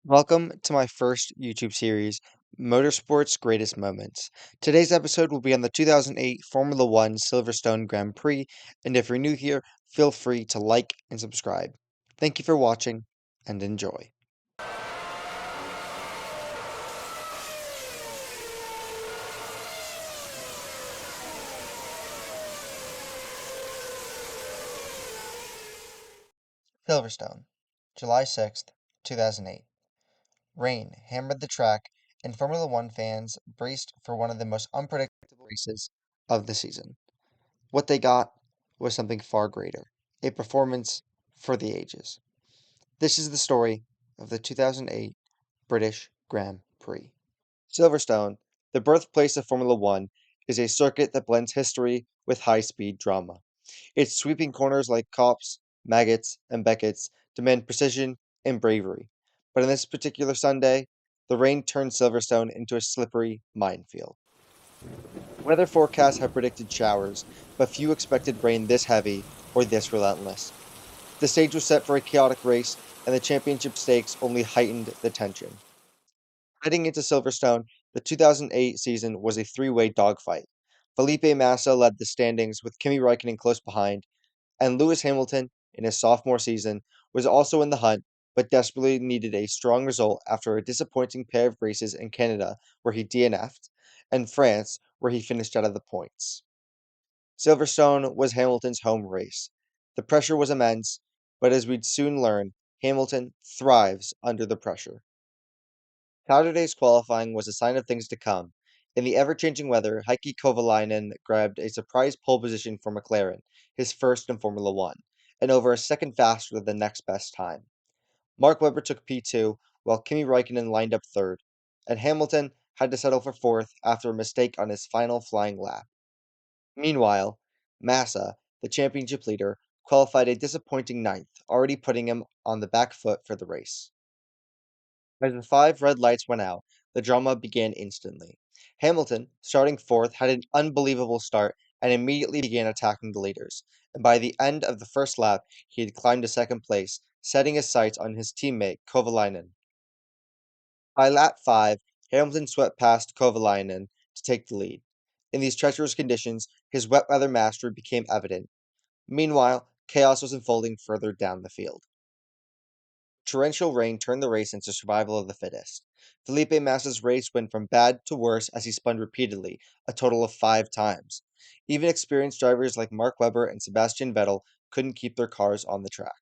Welcome to my first YouTube series, Motorsports Greatest Moments. Today's episode will be on the 2008 Formula One Silverstone Grand Prix, and if you're new here, feel free to like and subscribe. Thank you for watching, and enjoy. Silverstone, July 6th, 2008. Rain hammered the track, and Formula One fans braced for one of the most unpredictable races of the season. What they got was something far greater, a performance for the ages. This is the story of the 2008 British Grand Prix. Silverstone, the birthplace of Formula One, is a circuit that blends history with high-speed drama. Its sweeping corners like Copse, Maggots, and Beckett's demand precision and bravery. But on this particular Sunday, the rain turned Silverstone into a slippery minefield. Weather forecasts had predicted showers, but few expected rain this heavy or this relentless. The stage was set for a chaotic race, and the championship stakes only heightened the tension. Heading into Silverstone, the 2008 season was a three-way dogfight. Felipe Massa led the standings with Kimi Räikkönen close behind, and Lewis Hamilton, in his sophomore season, was also in the hunt, but desperately needed a strong result after a disappointing pair of races in Canada, where he DNF'd, and France, where he finished out of the points. Silverstone was Hamilton's home race. The pressure was immense, but as we'd soon learn, Hamilton thrives under the pressure. Saturday's qualifying was a sign of things to come. In the ever-changing weather, Heikki Kovalainen grabbed a surprise pole position for McLaren, his first in Formula One, and over a second faster than the next best time. Mark Webber took P2, while Kimi Räikkönen lined up third, and Hamilton had to settle for fourth after a mistake on his final flying lap. Meanwhile, Massa, the championship leader, qualified a disappointing ninth, already putting him on the back foot for the race. As the five red lights went out, the drama began instantly. Hamilton, starting fourth, had an unbelievable start and immediately began attacking the leaders, and by the end of the first lap, he had climbed to second place, setting his sights on his teammate Kovalainen. By lap 5, Hamilton swept past Kovalainen to take the lead. In these treacherous conditions, his wet weather mastery became evident. Meanwhile, chaos was unfolding further down the field. Torrential rain turned the race into survival of the fittest. Felipe Massa's race went from bad to worse as he spun repeatedly, a total of 5 times. Even experienced drivers like Mark Webber and Sebastian Vettel couldn't keep their cars on the track.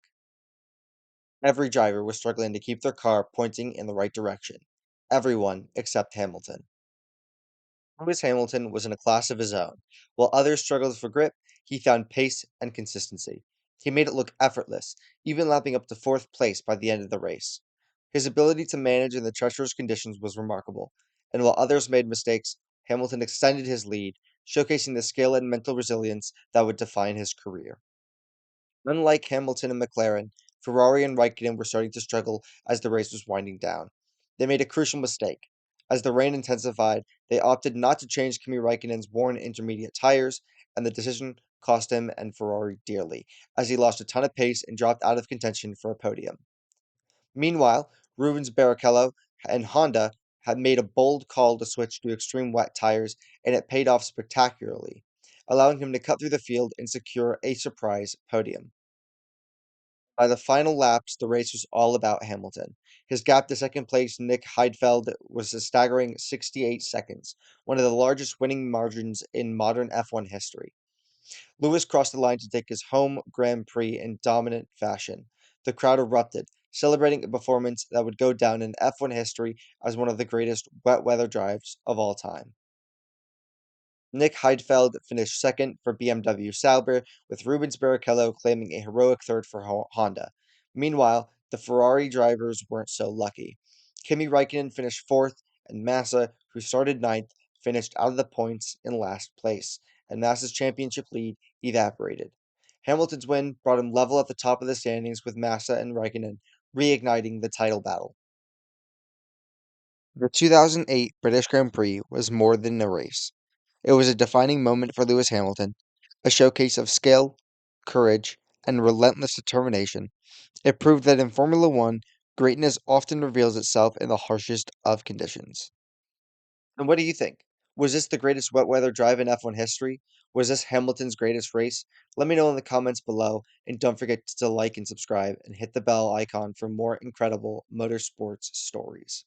Every driver was struggling to keep their car pointing in the right direction. Everyone except Hamilton. Lewis Hamilton was in a class of his own. While others struggled for grip, he found pace and consistency. He made it look effortless, even lapping up to fourth place by the end of the race. His ability to manage in the treacherous conditions was remarkable, and while others made mistakes, Hamilton extended his lead, showcasing the skill and mental resilience that would define his career. Unlike Hamilton and McLaren, Ferrari and Raikkonen were starting to struggle as the race was winding down. They made a crucial mistake. As the rain intensified, they opted not to change Kimi Raikkonen's worn intermediate tires, and the decision cost him and Ferrari dearly, as he lost a ton of pace and dropped out of contention for a podium. Meanwhile, Rubens Barrichello and Honda had made a bold call to switch to extreme wet tires, and it paid off spectacularly, allowing him to cut through the field and secure a surprise podium. By the final laps, the race was all about Hamilton. His gap to second place Nick Heidfeld was a staggering 68 seconds, one of the largest winning margins in modern F1 history. Lewis crossed the line to take his home Grand Prix in dominant fashion. The crowd erupted, celebrating a performance that would go down in F1 history as one of the greatest wet weather drives of all time. Nick Heidfeld finished second for BMW Sauber, with Rubens Barrichello claiming a heroic third for Honda. Meanwhile, the Ferrari drivers weren't so lucky. Kimi Räikkönen finished fourth, and Massa, who started ninth, finished out of the points in last place, and Massa's championship lead evaporated. Hamilton's win brought him level at the top of the standings with Massa and Räikkönen, reigniting the title battle. The 2008 British Grand Prix was more than a race. It was a defining moment for Lewis Hamilton, a showcase of skill, courage, and relentless determination. It proved that in Formula One, Greatness often reveals itself in the harshest of conditions. And what do you think? Was this the greatest wet weather drive in F1 history? Was this Hamilton's greatest race? Let me know in the comments below, and don't forget to like and subscribe and hit the bell icon for more incredible motorsports stories.